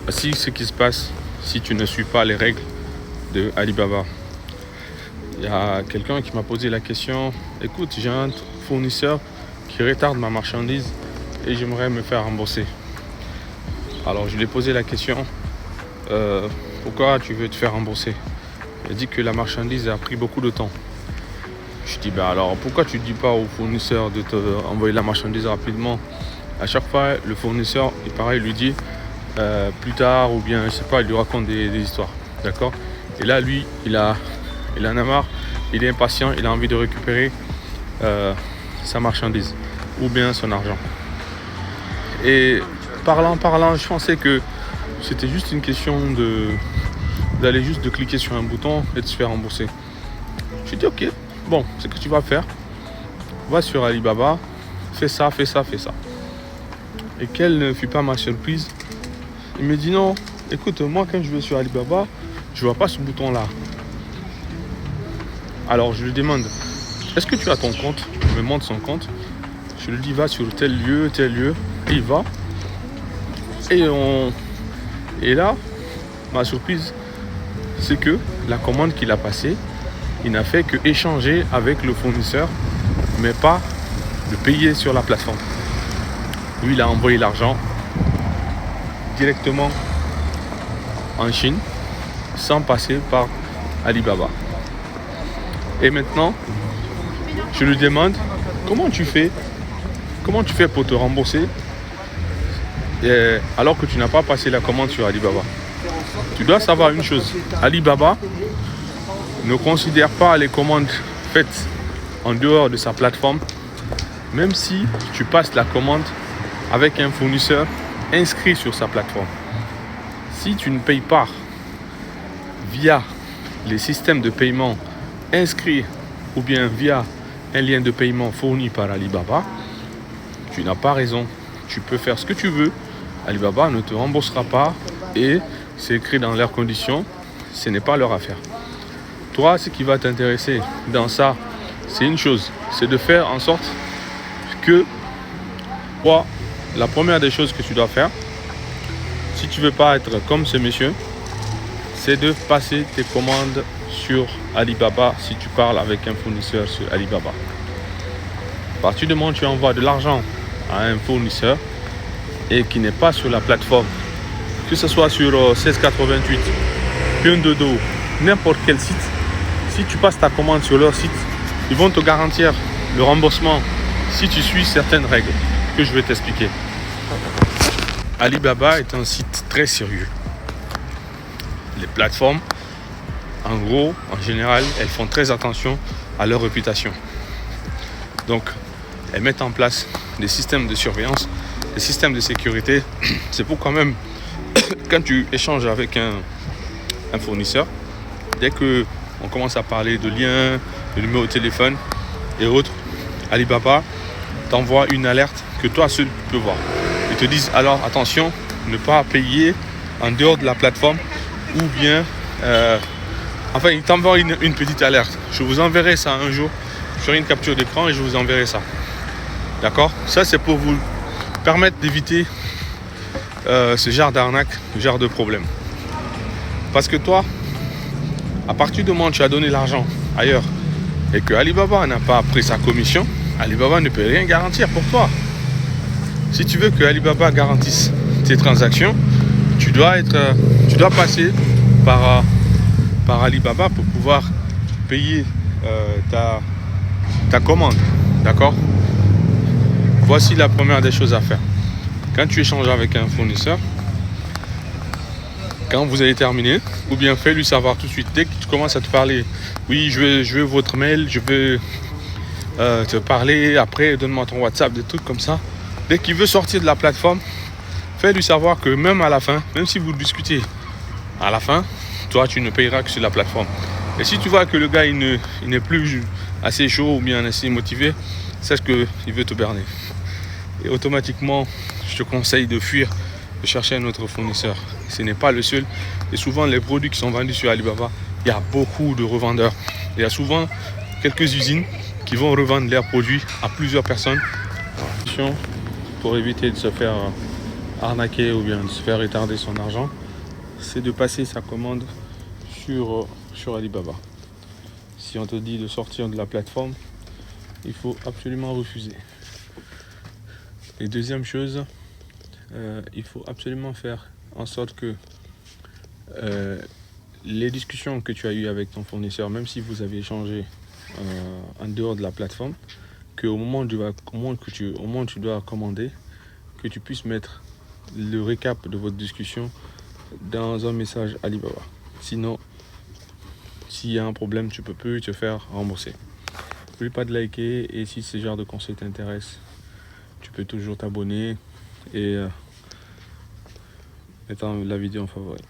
Voici ce qui se passe si tu ne suis pas les règles de Alibaba. Il y a quelqu'un qui m'a posé la question, écoute, j'ai un fournisseur qui retarde ma marchandise et j'aimerais me faire rembourser. Alors je lui ai posé la question, pourquoi tu veux te faire rembourser? Il a dit que la marchandise a pris beaucoup de temps. Je dis, alors pourquoi tu ne dis pas au fournisseur de te envoyer la marchandise rapidement? À chaque fois, le fournisseur, il lui dit plus tard, ou bien, je sais pas, il lui raconte des histoires. D'accord? Et là, lui, il en a marre, il est impatient, il a envie de récupérer sa marchandise ou bien son argent. Et parlant, je pensais que c'était juste une question d'aller juste de cliquer sur un bouton et de se faire rembourser. J'ai dit ok, bon, c'est ce que tu vas faire. Va sur Alibaba, fais ça. Et quelle ne fut pas ma surprise, il me dit non, écoute, moi quand je vais sur Alibaba, je vois pas ce bouton là. Alors je lui demande, est-ce que tu as ton compte? Il me montre son compte. Je lui dis va sur tel lieu, et il va. Et là, ma surprise, c'est que la commande qu'il a passée, il n'a fait que échanger avec le fournisseur, mais pas de payer sur la plateforme. Lui, il a envoyé l'argent directement en Chine, sans passer par Alibaba. Et maintenant, je lui demande, comment tu fais pour te rembourser alors que tu n'as pas passé la commande sur Alibaba? Tu dois savoir une chose, Alibaba ne considère pas les commandes faites en dehors de sa plateforme, même si tu passes la commande avec un fournisseur inscrit sur sa plateforme. Si tu ne payes pas via les systèmes de paiement inscrits ou bien via un lien de paiement fourni par Alibaba, tu n'as pas raison. Tu peux faire ce que tu veux. Alibaba ne te remboursera pas et c'est écrit dans leurs conditions. Ce n'est pas leur affaire. Toi, ce qui va t'intéresser dans ça, c'est une chose, c'est de faire en sorte que la première des choses que tu dois faire, si tu ne veux pas être comme ce monsieur, c'est de passer tes commandes sur Alibaba si tu parles avec un fournisseur sur Alibaba. À partir du moment où tu envoies de l'argent à un fournisseur et qui n'est pas sur la plateforme, que ce soit sur 1688, Pinduoduo, n'importe quel site, si tu passes ta commande sur leur site, ils vont te garantir le remboursement si tu suis certaines règles que je vais t'expliquer. Alibaba est un site très sérieux. Les plateformes, en gros, en général, elles font très attention à leur réputation. Donc, elles mettent en place des systèmes de surveillance, des systèmes de sécurité. C'est pourquoi même, quand tu échanges avec un fournisseur, dès qu'on commence à parler de liens, de numéro de téléphone et autres, Alibaba t'envoie une alerte que toi seul tu peux voir. Ils te disent alors attention, ne pas payer en dehors de la plateforme ou bien enfin ils t'envoient une petite alerte. Je vous enverrai ça un jour. Je ferai une capture d'écran et je vous enverrai ça. D'accord? Ça c'est pour vous permettre d'éviter ce genre d'arnaque, ce genre de problème. Parce que toi, à partir du moment où tu as donné l'argent ailleurs et que Alibaba n'a pas pris sa commission, Alibaba ne peut rien garantir pour toi. Si tu veux que Alibaba garantisse tes transactions, tu dois passer par Alibaba pour pouvoir payer ta commande. D'accord? Voici la première des choses à faire. Quand tu échanges avec un fournisseur, quand vous allez terminer, ou bien fais-lui savoir tout de suite, dès que tu commences à te parler, oui, je veux votre mail, je veux te parler, après donne-moi ton WhatsApp, des trucs comme ça. Dès qu'il veut sortir de la plateforme, fais-lui savoir que même à la fin, même si vous discutez à la fin, toi tu ne payeras que sur la plateforme. Et si tu vois que le gars il n'est plus assez chaud ou bien assez motivé, sache qu'il veut te berner. Et automatiquement, je te conseille de fuir, de chercher un autre fournisseur. Ce n'est pas le seul. Et souvent les produits qui sont vendus sur Alibaba, il y a beaucoup de revendeurs. Il y a souvent quelques usines qui vont revendre leurs produits à plusieurs personnes pour éviter de se faire arnaquer ou bien de se faire retarder son argent, c'est de passer sa commande sur Alibaba. Si on te dit de sortir de la plateforme, il faut absolument refuser. Et deuxième chose, il faut absolument faire en sorte que les discussions que tu as eues avec ton fournisseur, même si vous avez échangé en dehors de la plateforme, qu'au moment où tu dois commander, que tu puisses mettre le récap de votre discussion dans un message Alibaba. Sinon, s'il y a un problème, tu peux plus te faire rembourser. N'oublie pas de liker, et si ce genre de conseil t'intéresse, tu peux toujours t'abonner et mettre la vidéo en favori.